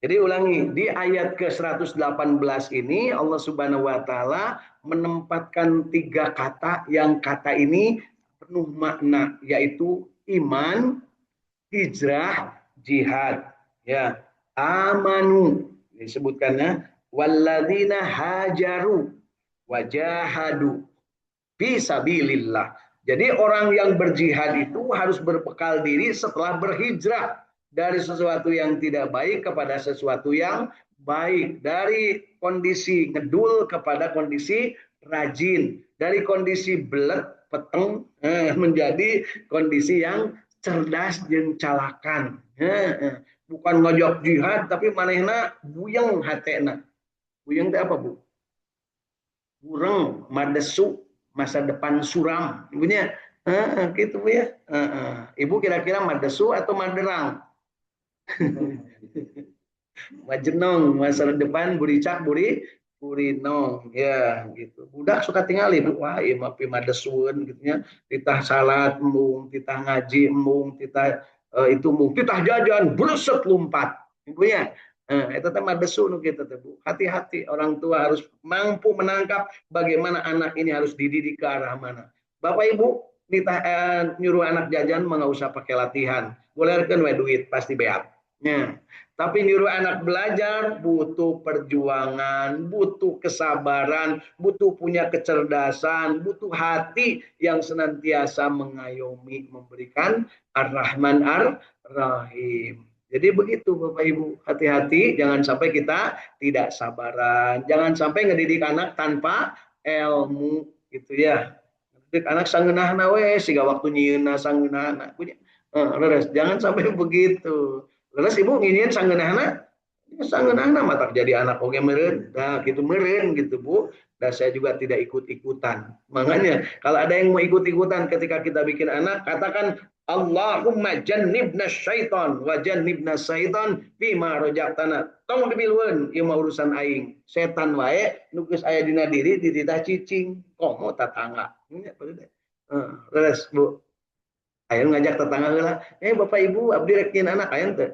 Jadi ulangi, di ayat ke-118 ini Allah Subhanahu wa taala menempatkan tiga kata yang kata ini penuh makna, yaitu iman, hijrah, jihad. Ya, amanu disebutkannya walladzina hajaru wajahadu fisabilillah. Jadi orang yang berjihad itu harus berbekal diri setelah berhijrah dari sesuatu yang tidak baik kepada sesuatu yang baik, dari kondisi ngedul kepada kondisi rajin, dari kondisi belet peteng menjadi kondisi yang cerdas dan calakan. Bukan ngojok jihad tapi manehna buyeng hatena. Buyeng itu apa, Bu? Bureng, madesu, masa depan suram. Ibunya, gitu Bu ya. Ibu kira-kira madesu atau maderang? Majenong, masa depan buricak, burinong. Ya, gitu. Budak suka tinggal ibu. Wah, iya mah madesuan gitu ya. Titah salat embung, titah ngaji embung, titah itu embung, titah jajan, bereset lompat. Ibu ya. Itu teh madesu nu gitu teh Bu. Hati-hati, orang tua harus mampu menangkap bagaimana anak ini harus dididik ke arah mana. Bapak Ibu, nyuruh anak jajan mah nggak usah pakai latihan. Boleh kan we duit pasti beat. Ya. Tapi nyuruh anak belajar butuh perjuangan, butuh kesabaran, butuh punya kecerdasan, butuh hati yang senantiasa mengayomi, memberikan Ar-Rahman Ar-Rahim. Jadi begitu Bapak Ibu, hati-hati jangan sampai kita tidak sabaran, jangan sampai ngedidik anak tanpa ilmu gitu ya. Ngedidik anak sangeunahna we siga waktu nyieunna sangeunahna. Jangan sampai begitu. Leres ibu nginian sanggeunahna, sanggeunahna mah jadi anak oge meureun. Nah, gitu meureun gitu Bu. Dan saya juga tidak ikut-ikutan. Makanya kalau ada yang mau ikut-ikutan ketika kita bikin anak, katakan Allahumma jannibna syaitan wa jannibna syaitan bima rojaktana. Tong dibilueun ieu mah urusan aing. Setan wae nu geus aya dina diri dititah cicing. Komo tatangga. Leres Bu. Ayo ngajak tetangga heula, Bapak Ibu abdi rek nyeun anak aya teu?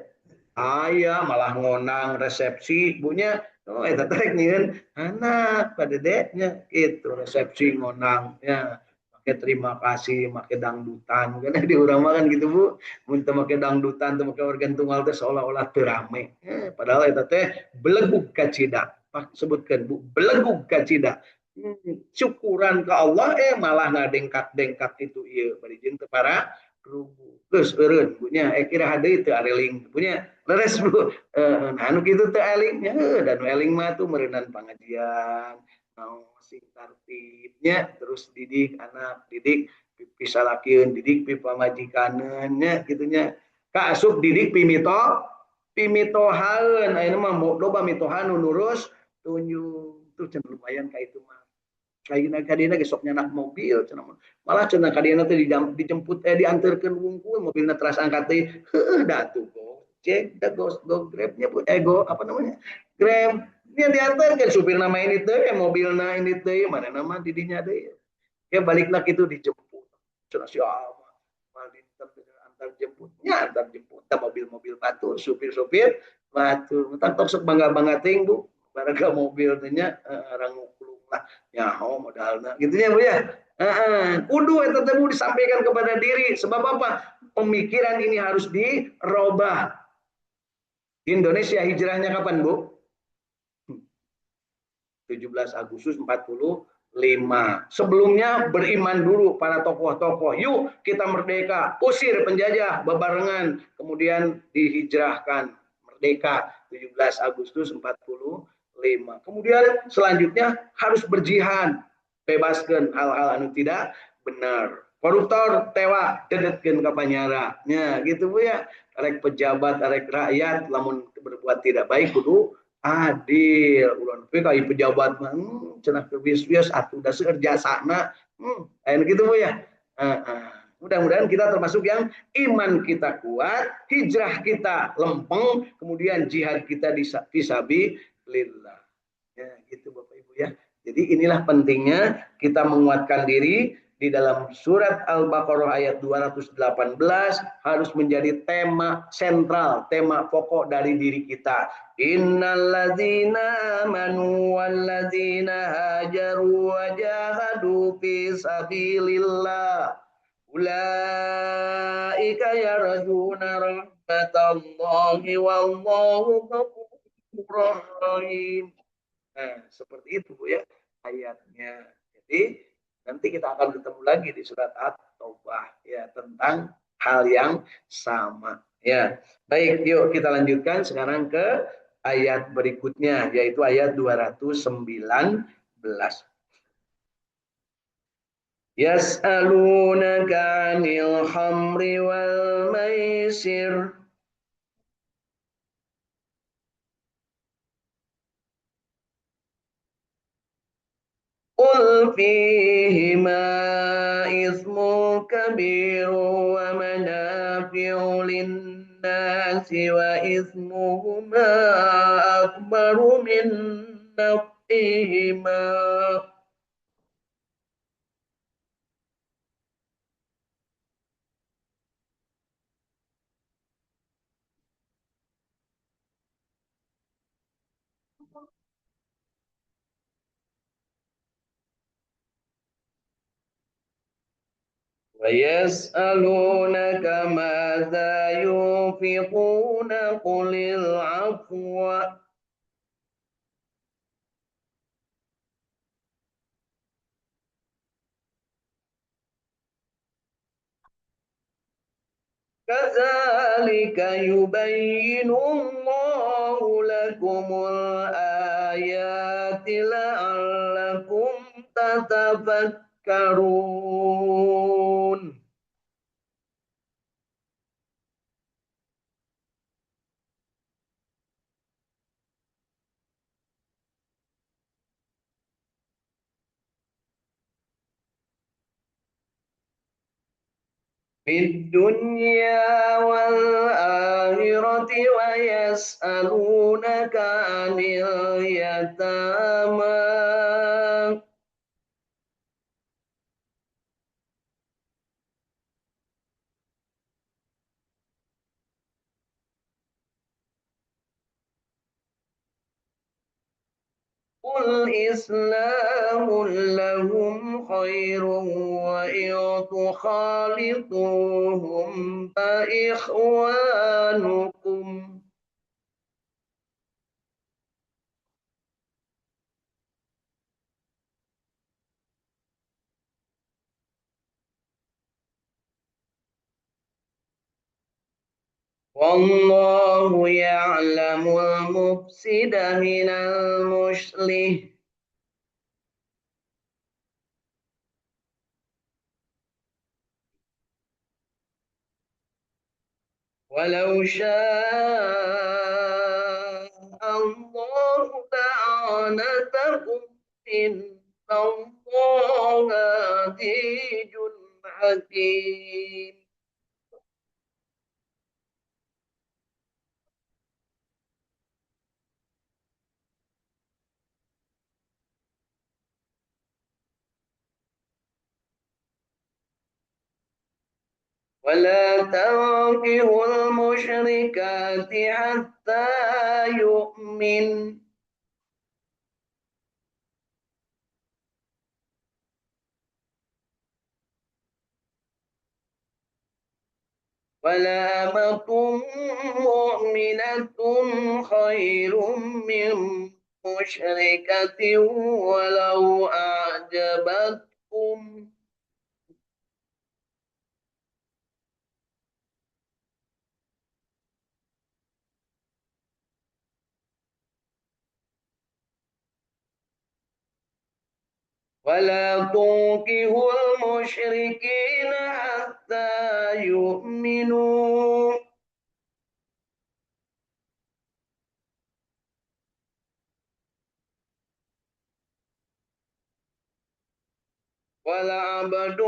Aya malah ngonang resepsi bunya. Oh eta teh rek nyieun anak pada dedeknya gitu resepsi ngonang ya. Pakai terima kasih, pakai dangdutan. Karena di urang mah kan gitu Bu. Mun teu make dangdutan, teu make organ tunggal teh seolah-olah teu rame. Padahal eta teh belegug kacida. Sebutkan Bu, belegug kacida. Syukuran ke Allah malah ngadengkak-dengkak itu ieu bari jeung teu para rugu. Terus eureun punya kira hade itu areling punya leres Bu. Anu kitu teh elingnya dan eling mah tuh meureunan pangajian naon sing tartibnya terus didik anak didik pisalakeun didik pi pamajikaneun nya kitunya ka asup didik pimitohaeun ayeuna mah loba mitohan nu nurus tunjung tuh cenah lumayan ka itu mah kayak kadina gesok nyanak mobil malah cenah kadina teh dijemput diantarkeun wungkul mobilna teras angkat teh da tuh Gojek da go Grabnya go apa namanya Grab dia diantarkeun supir nama ini teh mobilna ini teh mana nama didinya deh ya baliklah gitu dijemput cenah siapa mal antar jemputnya antar jemput mobil-mobil batu supir-supir batu entar tok sok bangga-bangga ting Bu baraga mobil teh nya orang lah nyaho modalna gitu ya Bu ya. Kudu eta teh disampaikan kepada diri sebab apa? Pemikiran ini harus dirubah. Indonesia hijrahnya kapan Bu? 17 Agustus 45. Sebelumnya beriman dulu para tokoh-tokoh. Yuk kita merdeka, usir penjajah bebarengan, kemudian dihijrahkan merdeka 17 Agustus 45. Kemudian selanjutnya harus berjihad, bebaskan hal-hal anu tidak benar. Koruptor tewa dedetkeun ka panyara. Ya, gitu Bu ya. Arek pejabat, arek rakyat lamun berbuat tidak baik kudu adil ulun pe kai pejabat mah cenah kebias-bias atuh da seueur jasana aya gitu Bu ya. Mudah-mudahan kita termasuk yang iman kita kuat, hijrah kita lempeng, kemudian jihad kita fisabilillah. Ya, gitu Bapak Ibu ya. Jadi inilah pentingnya kita menguatkan diri di dalam surat Al-Baqarah ayat 218 harus menjadi tema sentral, tema pokok dari diri kita. Innalladzina amanu walladzina hajaru wa jahadu fi sabilillah ulaika yarjuna rahmatallahi wallahu ghafurur rahim. Nah, seperti itu Bu ya ayatnya. Jadi nanti kita akan ketemu lagi di surat At-Taubah ya tentang hal yang sama ya. Baik, yuk kita lanjutkan sekarang ke ayat berikutnya yaitu ayat 219. Yas'alunaka 'anil khamri wal maisir. قل فيهما إثم كبير ومنافع للناس وإثمهما أكبر من نفعهما ويسألونك ماذا ينفقون قل العفو كذلك يبين الله لكم الآيات لعلكم تتفكرون. في الدنيا والآخرة ويسألونك عن اليتامى قل إسلام لهم خير وإن تخالطوهم فإخوانكم والله يعلم المفسد من المصلح ولو شاء الله لأعنتكم إن الله عزيز حكيم. ولا تنكحوا المشركات حتى يؤمن ولأمة مؤمنة خير من مشركة ولو أعجبتكم ولا تنكحوا المشركين حتى يؤمنوا ولعبد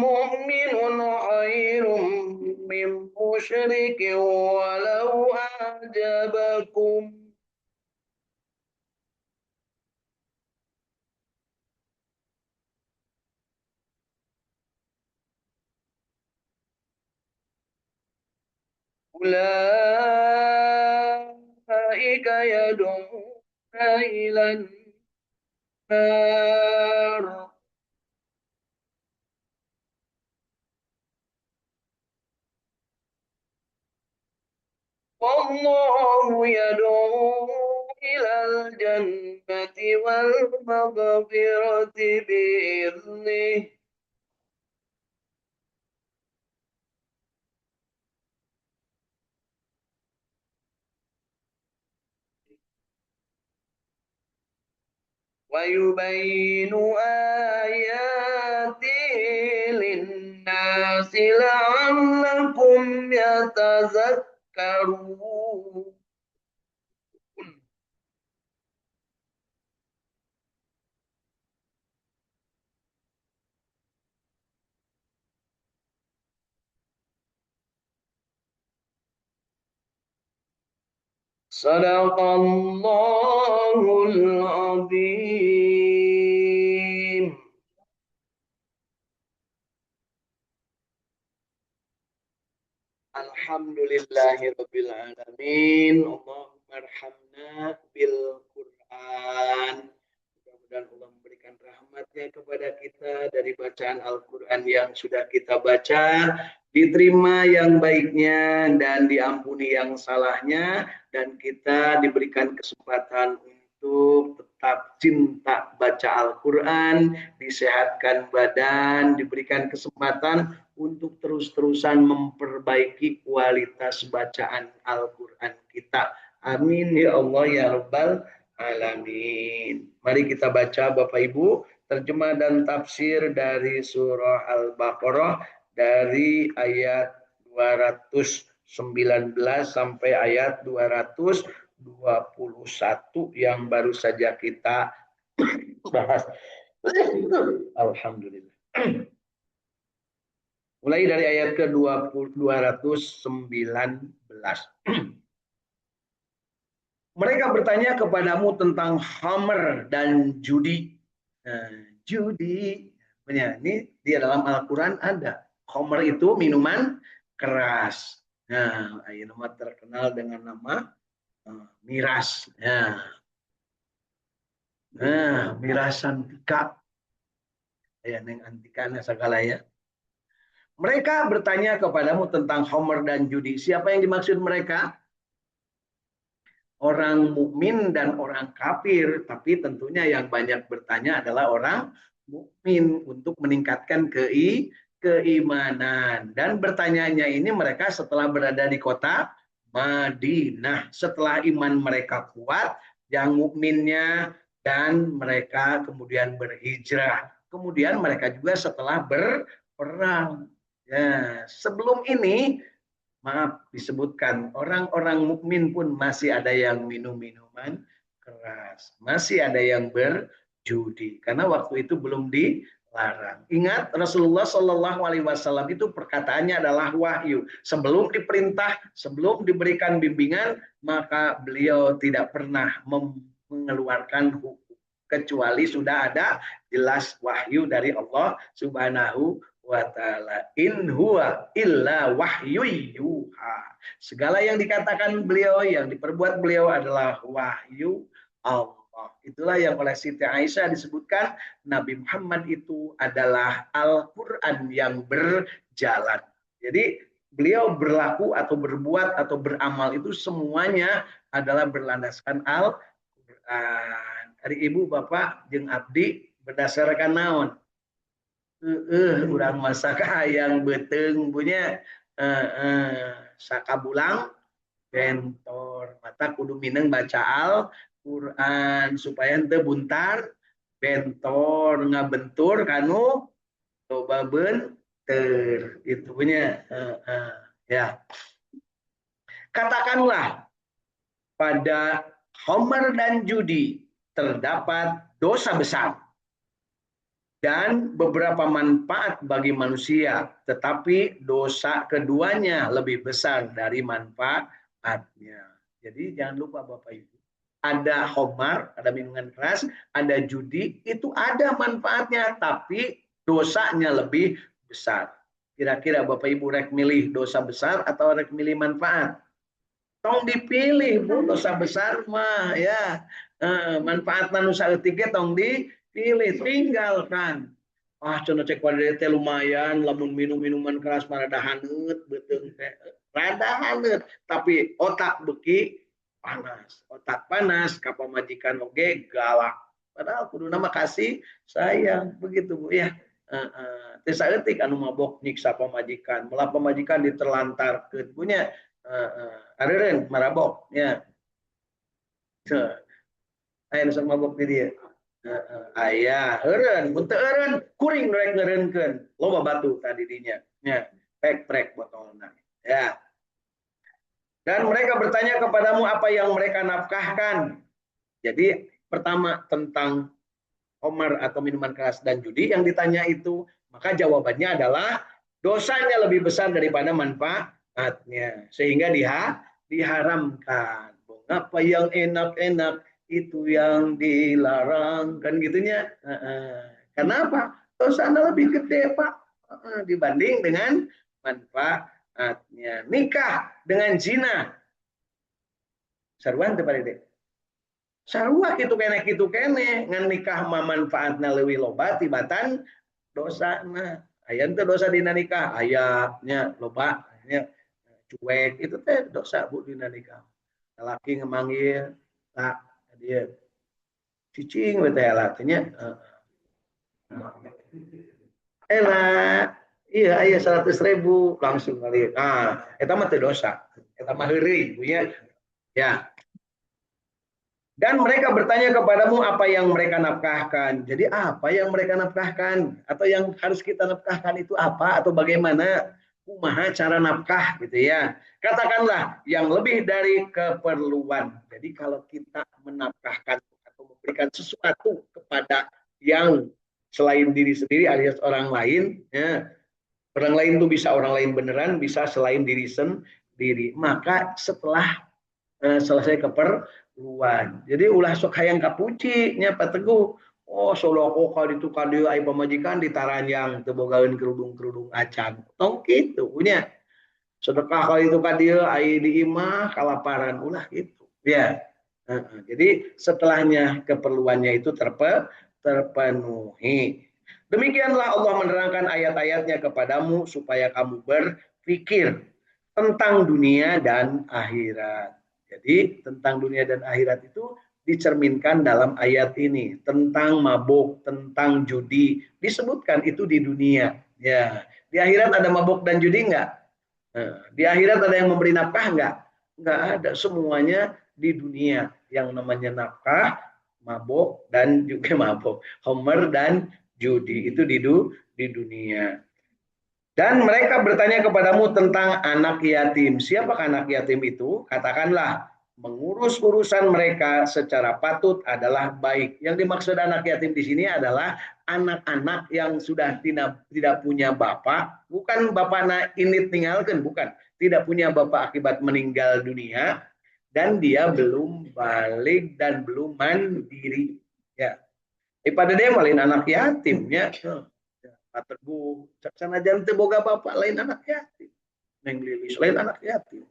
مؤمن خير من مشرك ولو أعجبكم أولئك يدعون إلى النار والله يدعو إلى الجنة والمغفرة بإذنه ويبين آياته للناس لعلكم يتذكرون صدق الله العظيم. Alhamdulillahirabbil alamin. Allahumma arhamna bil Qur'an. Mudah-mudahan Allah memberikan rahmatnya kepada kita dari bacaan Al-Quran yang sudah kita baca, diterima yang baiknya dan diampuni yang salahnya, dan kita diberikan kesempatan untuk tetap cinta baca Al-Quran, disehatkan badan, diberikan kesempatan untuk terus-terusan memperbaiki kualitas bacaan Al-Quran kita. Amin ya Allah ya Rabbal Alamin. Mari kita baca Bapak Ibu terjemah dan tafsir dari surah Al-Baqarah dari ayat 219 sampai ayat 221 yang baru saja kita bahas. Alhamdulillah. Mulai dari ayat ke-219. Mereka bertanya kepadamu tentang khamr dan judi. Judi, ini di dalam Al-Quran ada. Khamr itu minuman keras. Nah, ini terkenal dengan nama miras. Miras antika. Ya, neng antikana segala ya. Mereka bertanya kepadamu tentang khamr dan judi. Siapa yang dimaksud mereka? Orang mukmin dan orang kafir, tapi tentunya yang banyak bertanya adalah orang mukmin untuk meningkatkan keimanan. Dan bertanyanya ini mereka setelah berada di kota Madinah, setelah iman mereka kuat, yang mukminnya, dan mereka kemudian berhijrah. Kemudian mereka juga setelah berperang. Ya, sebelum ini maaf disebutkan orang-orang mukmin pun masih ada yang minum minuman keras, masih ada yang berjudi karena waktu itu belum dilarang. Ingat Rasulullah Shallallahu Alaihi Wasallam itu perkataannya adalah wahyu. Sebelum diperintah, sebelum diberikan bimbingan, maka beliau tidak pernah mengeluarkan hukum kecuali sudah ada jelas wahyu dari Allah Subhanahu wa ta'ala. In huwa illa wahyu yuha. Segala yang dikatakan beliau, yang diperbuat beliau adalah wahyu Allah. Itulah yang oleh Siti Aisyah disebutkan Nabi Muhammad itu adalah Al-Quran yang berjalan. Jadi beliau berlaku atau berbuat atau beramal itu semuanya adalah berlandaskan Al-Quran. Hari ibu bapak jeung abdi berdasarkan naon? Urang masak yang beteng punya sakabulang bentor mata kudu mineng baca Al-Quran supaya ente buntar bentor ngabentur kanu coba benter itu punya ya. Katakanlah pada khamr dan judi terdapat dosa besar dan beberapa manfaat bagi manusia, tetapi dosa keduanya lebih besar dari manfaatnya. Jadi jangan lupa Bapak Ibu, ada khamar, ada minuman keras, ada judi, itu ada manfaatnya, tapi dosanya lebih besar. Kira-kira Bapak Ibu rek milih dosa besar atau rek milih manfaat? Tong dipilih Bu, dosa besar mah ya. Manfaat manusia ketiga tong dipilih, tinggalkan. Ah, cenah cek wadai teh lumayan, lamun minum minuman keras marada haneut, betul teh. Rada haneut, tapi otak beki panas. Otak panas, ka pamajikan oge galak. Padahal kudu nama kasih sayang, begitu Bu ya. Teu saeutik anu mabok nyiksa pamajikan, malah pamajikan diterlantarkeun punya. Adeureun marabok ya. Aya nu sok mabok di dieu. Aya, eureun, mun teu eureun kuring rek ngeureunkeun. Loba batu tadi dinya. Nya, prek-prek botolna. Ya. Dan mereka bertanya kepadamu apa yang mereka nafkahkan. Jadi pertama tentang Omar atau minuman keras dan judi yang ditanya itu, maka jawabannya adalah dosanya lebih besar daripada manfaatnya, sehingga diharamkan. Apa yang enak-enak itu yang dilarang, kan gitunya. Kenapa? Dosanya lebih gede Pak, dibanding dengan manfaatnya. Nikah dengan zina, saruan tepat deh. Sarua gitu kene ngan nikah mah manfaatna leuwih loba tibatan dosana. Aya teh dosa dina nikah, ayatnya loba nya cuek itu teh dosa Bu dina nikah. Laki ngemanggil tak dia cicing we teh lah nya. Elah iya aya 100.000 langsung kali. Nah, eta mah teu dosa. Eta mah heureui Bu ya. Ya, dan mereka bertanya kepadamu apa yang mereka nafkahkan. Jadi apa yang mereka nafkahkan? Atau yang harus kita nafkahkan itu apa? Atau bagaimana? Kumaha cara nafkah gitu ya. Katakanlah yang lebih dari keperluan. Jadi kalau kita menafkahkan atau memberikan sesuatu kepada yang selain diri sendiri alias orang lain. Ya. Orang lain itu bisa orang lain beneran, bisa selain diri sendiri. Maka setelah selesai keperluan. Jadi ulah sok hayang kapuci nya Pak Teguh. Oh soloko kali itu kadieu ai pamajikan ditaranjang teu bogaeun kerudung-kerudung acan. Tong kitu punya. Sedekah kali itu kadieu ai di imah kalaparan ulah gitu. Ya. Jadi setelahnya keperluannya itu terpenuhi. Demikianlah Allah menerangkan ayat-ayatnya kepadamu supaya kamu berpikir tentang dunia dan akhirat. Jadi tentang dunia dan akhirat itu dicerminkan dalam ayat ini. Tentang mabuk, tentang judi, disebutkan itu di dunia. Ya, di akhirat ada mabuk dan judi enggak? Di akhirat ada yang memberi nafkah enggak? Enggak ada, semuanya di dunia. Yang namanya nafkah, mabuk dan juga mabuk. Homer dan judi itu di dunia. Dan mereka bertanya kepadamu tentang anak yatim. Siapakah anak yatim itu? Katakanlah, mengurus urusan mereka secara patut adalah baik. Yang dimaksud anak yatim di sini adalah anak-anak yang sudah tidak punya bapak, bukan bapak ini tinggalkan, bukan. Tidak punya bapak akibat meninggal dunia, dan dia belum balik dan belum mandiri. Ya, pada dia malin anak yatimnya. Teguh sanajan teu boga bapak lain anak yatim. Neng Lilis lain anak yatim.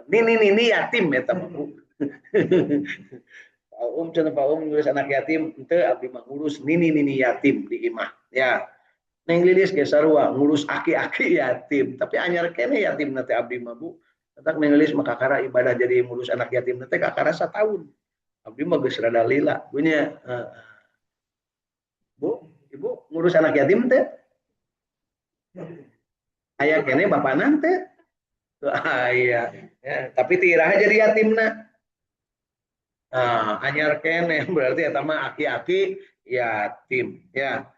Nini yatim eta mah Bu. Pak ngurus anak yatim teu abdi mah ngurus nini yatim di imah. Ya. Neng Lilis ge sarua ngurus aki-aki yatim, tapi anyar kene yatim teh abdi mah Bu. Tetap Neng Lilis mah kakara ibadah jadi ngurus anak yatim teh kakara satahun. Abdi mah geus rada lila punya. Bu, Ibu ngurus anak yatim teh? Ayah kene bapak nanti. Iya. Ya, tapi tirah jadi yatimna. Nah, anyar kene berarti eta mah aki-aki yatim. Ya.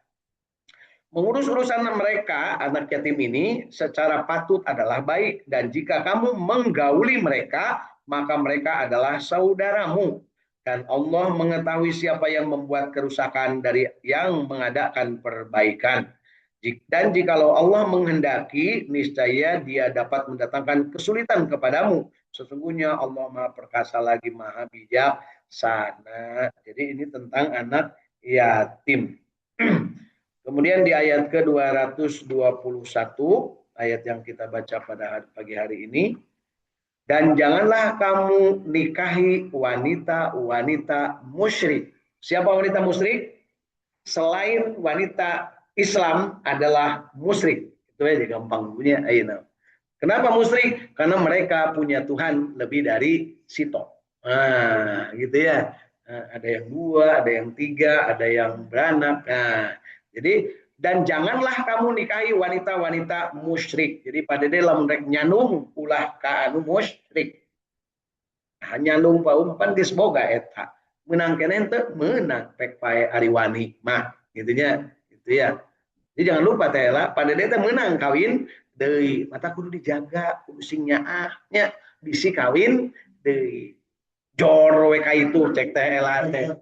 Mengurus urusan mereka, anak yatim ini secara patut adalah baik. Dan jika kamu menggauli mereka, maka mereka adalah saudaramu. Dan Allah mengetahui siapa yang membuat kerusakan dari yang mengadakan perbaikan. Dan jikalau Allah menghendaki, niscaya dia dapat mendatangkan kesulitan kepadamu. Sesungguhnya Allah Maha Perkasa lagi Maha Bijaksana. Jadi ini tentang anak yatim. Kemudian di ayat ke-221, ayat yang kita baca pada pagi hari ini, dan janganlah kamu nikahi wanita-wanita musyrik. Siapa wanita musyrik? Selain wanita Islam adalah musyrik. Itu aja gampang punya. Kenapa musyrik? Karena mereka punya Tuhan lebih dari sito. Nah, gitu ya. Nah, ada yang dua, ada yang tiga, ada yang beranak. Nah, jadi dan janganlah kamu nikahi wanita-wanita musyrik. Jadi pada dalam rek nyanung ulah ka anu musyrik. Hanya nyanung paumpan geus boga eta. Menang kene teu menang pek pae ari wani mah gitunya. Gitu ya. Jadi jangan lupa teh lah, pada dia menang kawin deui, mata kudu dijaga, kudu sing nyaahnya bisi kawin deui. Jor we ka itu cek teh lah teh.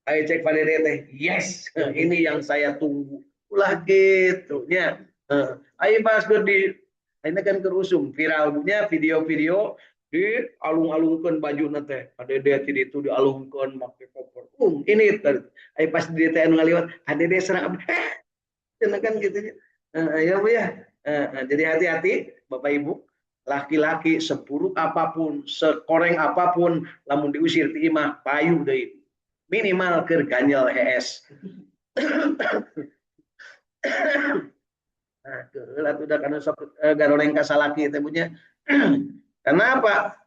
Ayo cek pada dia teh, yes, ini yang saya tunggu. Ulah gitu nya. Ayo pas di ini kan kerusum viralnya video-video di alung-alungkan baju nate ada dia tidak itu dialungkan pakai koper ini ayo pas di TN ngaliwat ada dia serang kan gitu ya Bu ya. Jadi hati-hati Bapak Ibu, laki-laki seburuk apapun, sekoreng apapun, lamun diusir ti imah payu deui. Minimal keur ganyel HS. Nah, keula udah kana sok garoleng kasalaki teh punya. Kenapa?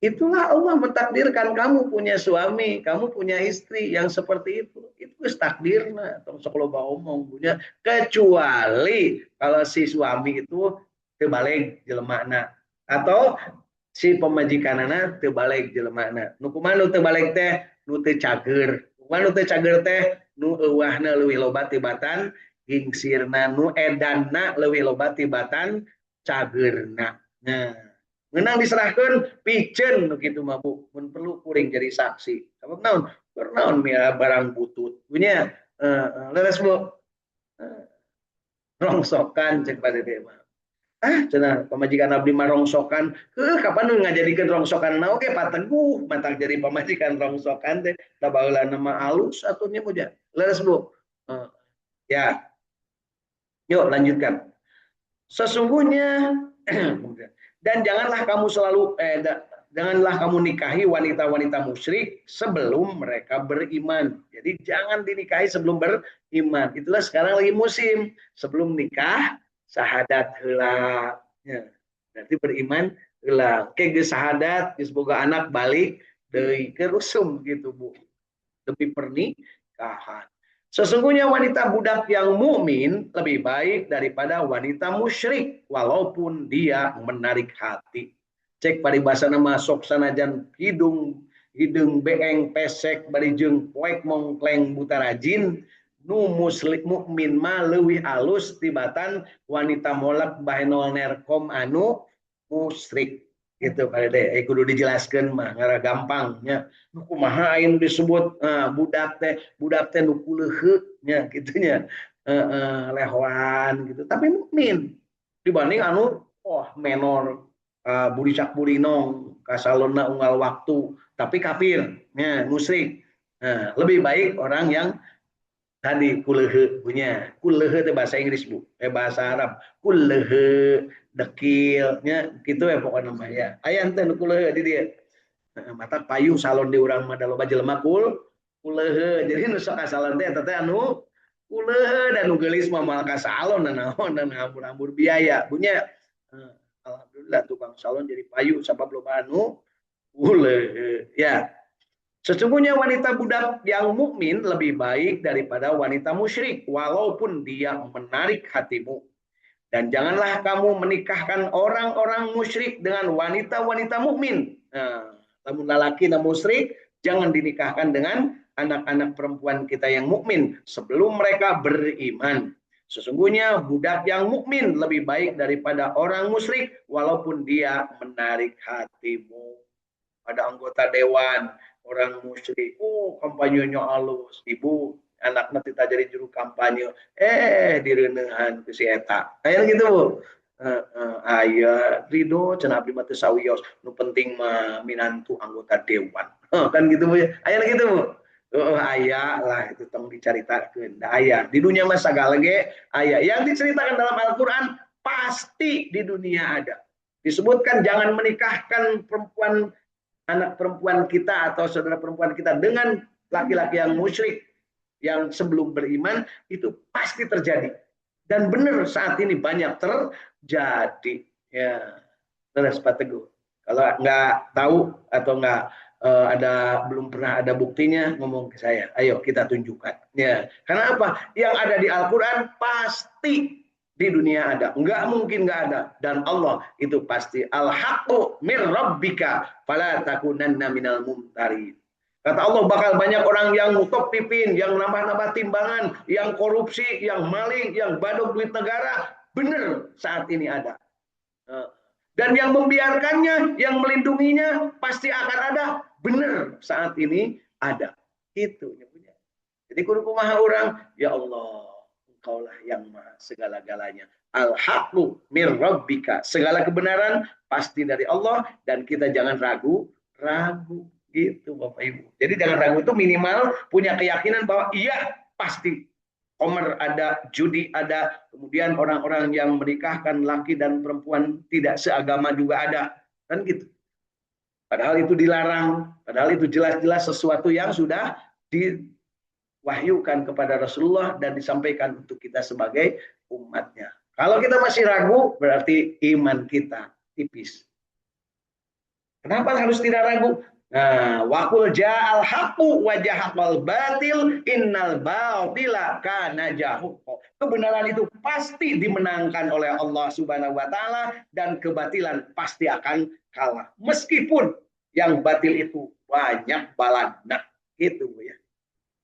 Itulah Allah mentakdirkan kamu punya suami, kamu punya istri yang seperti itu. Itu takdirna, tong sok loba omong punya. Kecuali kalau si suami itu terbalik jelemana atau si pemajikanana terbalik jelemana. Nu kumaha nu terbalik teh nu teu cager. Kumaha nu teu cager teh nu euwahna leuwih loba tibatan gingsirna, nu edanna leuwih loba tibatan cagerna. Nah, menang diserahkan pijen gitu mah Bu, mun perlu kuring jadi saksi. Sabab naon? Naon mia barang butut. Punya leres Bu. Rongsokan cek pada dia mah. Cenah pamajikan abdi mah rongsokan. Kapan nu ngajadikeun rongsokan na oge pateguh matak jadi pamajikan rongsokan teh da baheula nama alus atunya Bu ja. Leres Bu. Ya. Yuk lanjutkan. Sesungguhnya dan janganlah kamu janganlah kamu nikahi wanita-wanita musyrik sebelum mereka beriman. Jadi jangan dinikahi sebelum beriman. Itulah sekarang lagi musim sebelum nikah syahadat heula. Ya. Berarti beriman heula. Ke geus syahadat geus boga anak balik deui ke rusum gitu Bu. Demi pernikahan. Sesungguhnya wanita budak yang mukmin lebih baik daripada wanita musyrik walaupun dia menarik hati. Cek paribasa nama sok sanajan hidung beeng pesek bari jeung poek mongkleng buta rajin nu muslim mukmin mah leuwih alus tibatan wanita molak bahenol nerkom anu musyrik. Gitu pada deh kudu dijelaskan mah ngara gampangnya nu kumaha aing disebut budak teh nu kuleuheut nya gitunya lehoan gitu tapi mukmin dibanding anu menor buricak burinong kasalonna unggal waktu tapi kafir nya musyrik. Lebih baik orang yang tadi kuleuheut punya kuleuheut itu bahasa Inggris Bu bahasa Arab kuleuheut dekilnya gitu ya pokoknya mah ya aya teh nu kuleuheut di dieu mata payu salon di urang mah da loba jelema kuleuheut jadi nu sok salon teh eta teh anu kuleuheut dan nu geulis mah moal ka salon dan naon dan ngambur-ambur biaya punya alhamdulillah tukang salon jadi payu sabab loba anu kuleuheut ya. Sesungguhnya wanita budak yang mukmin lebih baik daripada wanita musyrik walaupun dia menarik hatimu. Dan janganlah kamu menikahkan orang-orang musyrik dengan wanita-wanita mukmin. Namun lelaki dan musyrik jangan dinikahkan dengan anak-anak perempuan kita yang mukmin sebelum mereka beriman. Sesungguhnya budak yang mukmin lebih baik daripada orang musyrik walaupun dia menarik hatimu. Ada anggota dewan orang musyrik, kampanyenya halus, ibu anaknya kita jadi juru kampanye, direunehan ke si eta, kayak gitu Bu. Ayah Ridho cenah abdi mah teu sawios, nu penting mah minantu anggota dewan, kan gitu Bu ya, aya gitu Bu. Aya lah itu tong diceritakeun da aya di dunia mah sagala ge aya yang diceritakan dalam Al-Qur'an pasti di dunia ada. Disebutkan jangan menikahkan perempuan anak perempuan kita atau saudara perempuan kita dengan laki-laki yang musyrik yang sebelum beriman, itu pasti terjadi dan benar saat ini banyak terjadi ya. Terus Pak Teguh, kalau nggak tahu atau nggak ada belum pernah ada buktinya ngomong ke saya, ayo kita tunjukkan ya. Karena apa? Yang ada di Al-Quran pasti di dunia ada, nggak mungkin nggak ada. Dan Allah itu pasti al-haqqu mir rabbika fala takunanna minal mumtarin. Kata Allah bakal banyak orang yang nutup pipin, yang nambah-nambah timbangan, yang korupsi, yang maling, yang badok duit negara. Benar saat ini ada. Dan yang membiarkannya, yang melindunginya pasti akan ada. Benar saat ini ada. Itu nyebutnya. Jadi kudu kumaha orang, ya Allah, Engkaulah yang maha segala-galanya. Al-haqqu mir rabbika. Segala kebenaran pasti dari Allah dan kita jangan ragu. Gitu Bapak Ibu. Jadi jangan ragu itu minimal punya keyakinan bahwa iya pasti Komer ada, judi ada, kemudian orang-orang yang menikahkan laki dan perempuan tidak seagama juga ada, kan gitu. Padahal itu dilarang, padahal itu jelas-jelas sesuatu yang sudah diwahyukan kepada Rasulullah dan disampaikan untuk kita sebagai umatnya. Kalau kita masih ragu, berarti iman kita tipis. Kenapa harus tidak ragu? Nah, waqul ja'al haqqu wa jahaqal batil innal batila kana jahuqa. Kebenaran itu pasti dimenangkan oleh Allah Subhanahu wa taala dan kebatilan pasti akan kalah. Meskipun yang batil itu banyak balana. Itu ya.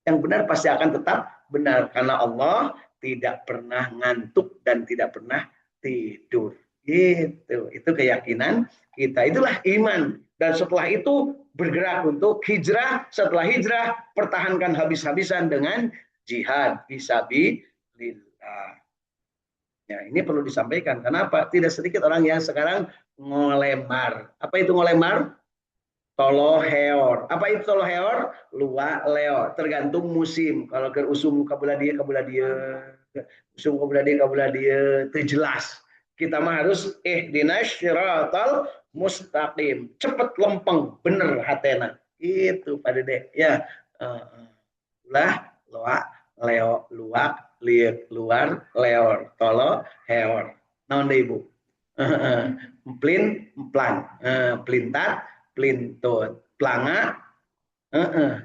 Yang benar pasti akan tetap benar karena Allah tidak pernah ngantuk dan tidak pernah tidur. Itu keyakinan kita. Itulah iman. Dan setelah itu bergerak untuk hijrah. Setelah hijrah pertahankan habis-habisan dengan jihad fisabilillah. Ya, ini perlu disampaikan. Kenapa? Tidak sedikit orang yang sekarang ngolemar. Apa itu ngolemar? Toloheor. Apa itu toloheor? Lua leor. Tergantung musim. Kalau ke usum kabelah dia. Usum kabelah dia. Itu jelas. Kita mah harus ihdinas syiratal mustaqim. Cepet lempeng. Bener hatena. Itu Pak Dede. Ya. Ulah, loa, leo, luak, liek, luar, leor. Tolo, heor. Naon deh Ibu? Plin, plan. Pelintat, pelintut, pelanga,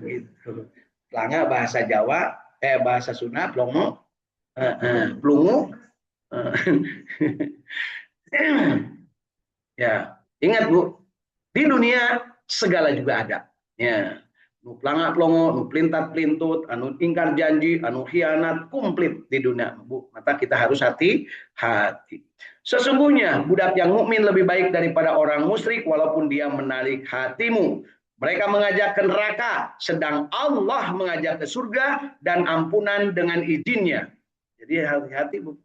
gitu. Pelanga bahasa Jawa, bahasa Sunda, plongo, plungu. Ya, ingat Bu, di dunia segala juga ada. Ya, nu pelanga plongo, nu pelintat pelintut, anu ingkar janji, anu khianat, komplit di dunia Bu. Maka kita harus hati-hati. Sesungguhnya budak yang mukmin lebih baik daripada orang musyrik walaupun dia menarik hatimu. Mereka mengajak ke neraka, sedang Allah mengajak ke surga dan ampunan dengan izinnya. Jadi hati-hati Bu.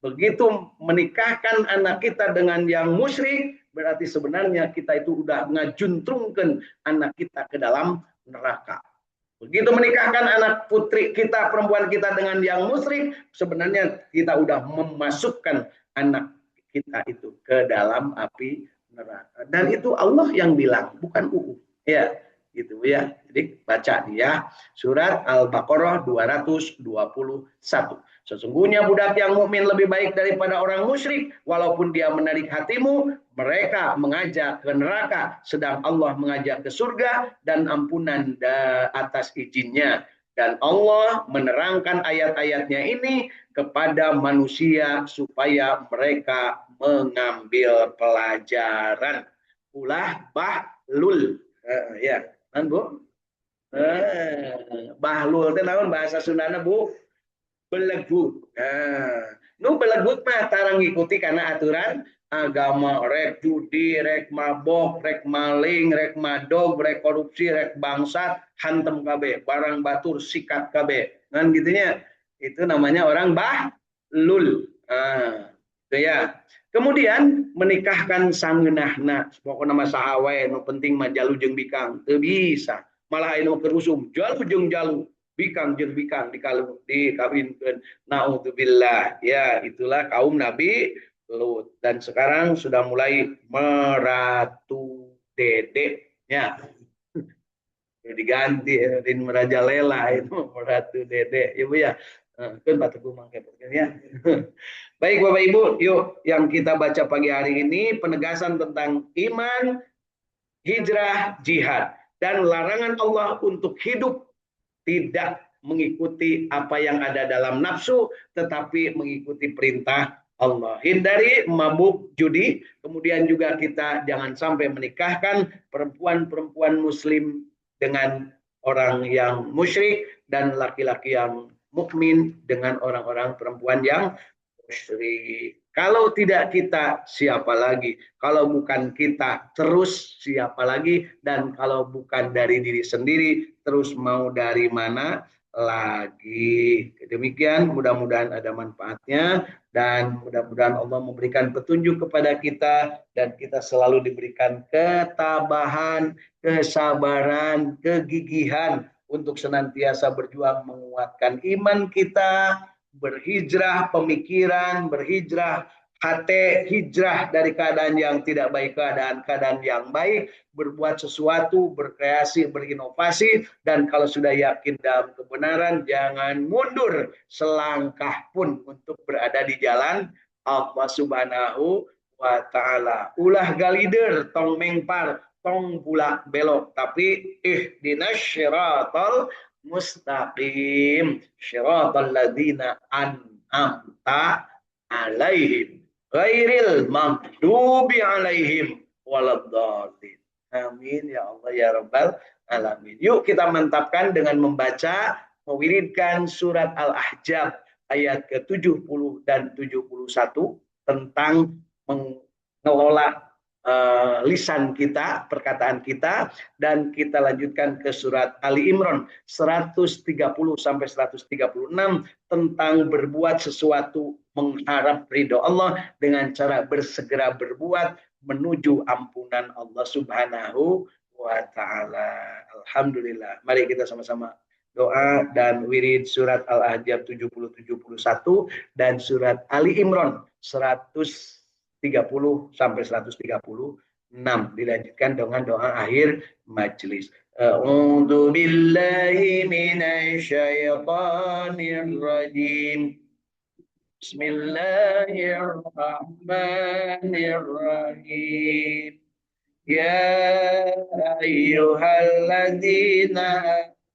Begitu menikahkan anak kita dengan yang musyrik, berarti sebenarnya kita itu udah ngajuntrungkan anak kita ke dalam neraka. Begitu menikahkan anak putri kita, perempuan kita dengan yang musyrik, sebenarnya kita udah memasukkan anak kita itu ke dalam api neraka. Dan itu Allah yang bilang, bukan UU. Ya, gitu ya. Jadi baca dia surat Al-Baqarah 221. Sesungguhnya budak yang mukmin lebih baik daripada orang musyrik walaupun dia menarik hatimu. Mereka mengajak ke neraka sedang Allah mengajak ke surga dan ampunan atas izinnya. Dan Allah menerangkan ayat-ayatnya ini kepada manusia supaya mereka mengambil pelajaran. Ulah bahlul. Ya, kan Bu? Bahlul itu naon bahasa Sundana Bu? Belegut. Nu belegut mah tarang ngikuti karena aturan agama, rek judi, rek mabok, rek maling, rek madog, rek korupsi, rek bangsat, hantem KB, barang batur sikat KB. Kan gitunya. Itu namanya orang bahlul. Itu ya. Kemudian menikahkan sangeunahna, pokokna mah saha wae nu penting mah jalujeng bikang, teu bisa. malah anu kerusum jalu jeung jalu bikang jeung bikang dikawinkeun. Naudzubillah. Ya, itulah kaum Nabi Lut. Dan sekarang sudah mulai meratu dede ya, diganti Rin Merajalela itu meratu dede ibu ya. Kan batuku mangke ya. Baik Bapak Ibu, yuk yang kita baca pagi hari ini penegasan tentang iman, hijrah, jihad dan larangan Allah untuk hidup tidak mengikuti apa yang ada dalam nafsu tetapi mengikuti perintah Allah. Hindari mabuk judi, kemudian juga kita jangan sampai menikahkan perempuan-perempuan muslim dengan orang yang musyrik dan laki-laki yang mukmin dengan orang-orang perempuan yang musyrik. Kalau tidak kita, siapa lagi? Kalau bukan kita, terus siapa lagi? Dan kalau bukan dari diri sendiri, terus mau dari mana lagi? Demikian, mudah-mudahan ada manfaatnya dan mudah-mudahan Allah memberikan petunjuk kepada kita dan kita selalu diberikan ketabahan, kesabaran, kegigihan untuk senantiasa berjuang menguatkan iman kita, berhijrah pemikiran, berhijrah hati, hijrah dari keadaan yang tidak baik keadaan yang baik, berbuat sesuatu, berkreasi, berinovasi, dan kalau sudah yakin dalam kebenaran, jangan mundur selangkah pun untuk berada di jalan Allah Subhanahu wa Ta'ala. Ulah galider, tong mengpar, tong bulak belok, tapi ihdinas syiratal mustaqim syiratal ladzina an'amta alaihim ghairil maghdubi alaihim waladdallin. Amin ya Allah ya rabbal alamin. Yuk kita mantapkan dengan membaca mewiridkan surat Al-Ahzab ayat ke-70 dan 71 tentang mengelola lisan kita, perkataan kita, dan kita lanjutkan ke surat Ali Imran 130 sampai 136 tentang berbuat sesuatu mengharap ridho Allah dengan cara bersegera berbuat menuju ampunan Allah Subhanahu wa Ta'ala. Alhamdulillah. Mari kita sama-sama doa dan wirid surat Al-Ahzab 70-71 dan surat Ali Imran 130 sampai 136 dilanjutkan dengan doa akhir majelis. A'udzu billahi minasyaitonir rajim. Bismillahirrahmanirrahim. Ya ayyuhalladzina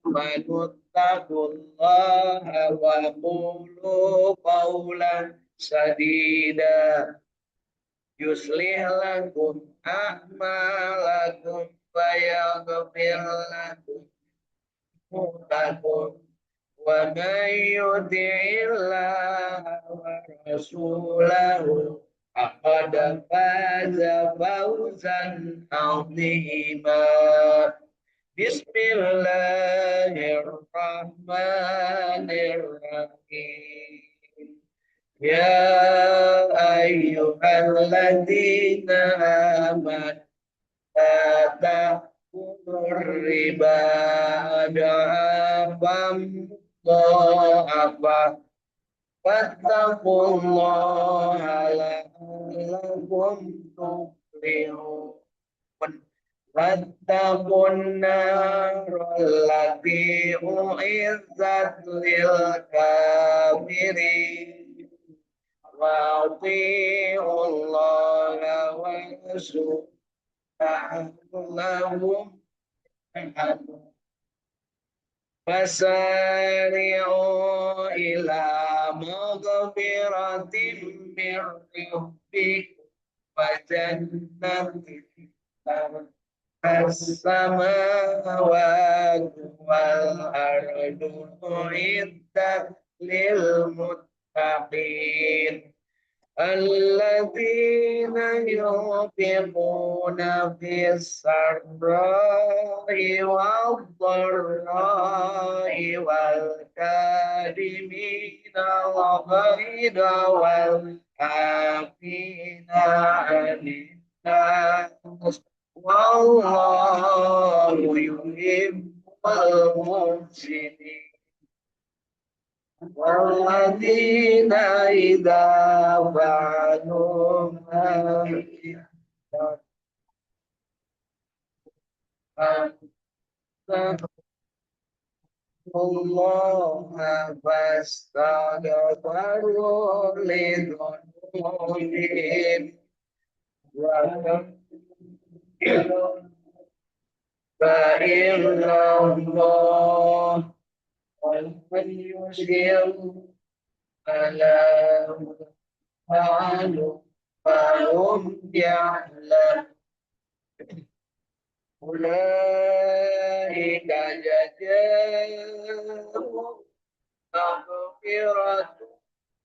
amanu taqullaha wa qulu qawlan sadida yuslih lakum a'malakum wa yaghfir lakum dhunubakum wa may yuti'illaha wa rasulahu faqad faza fawzan 'azima. Bismillahirrahmanirrahim. Ya ayyuhalladzina amanu la ta'kulur riba adhafan dha'afa wattaqullaha la'allakum tuflihun. Wattaqun narallati u'izzat lil kafirin wa ati'ullaha wa rasulahu fasari'u ila maghfiratin min rabbikum wa jannatin as-samawati wal ardu u'iddat lil muttaqin alladzina yunfiquna fis sarra'i wad dharra'i wal kadhimina al-ghayza wal 'afina 'anil nas wallahu yuhibbul والمحسنين والذين إذا فعلوا فاستغفروا الله فاستغفروا لذنوبهم وكفروا فإن الله ومن يشرك فلا فعلوا فهم يعلمون أولئك جزاؤهم مغفرة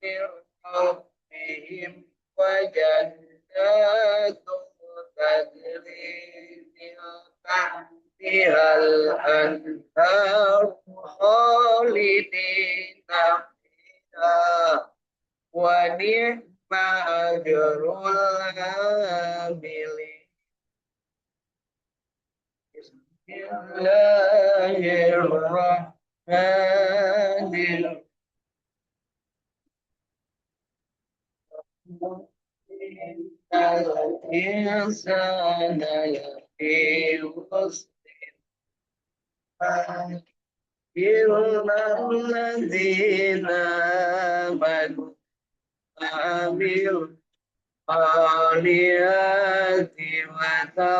من ربهم وجنات تجري من تحتها الأنهار خالدين فيها ونعم أجر العاملين بسم الله الرحمن الرحيم الإنسان لفي خسر إلا الذين آمنوا وعملوا الصالحات وتواصوا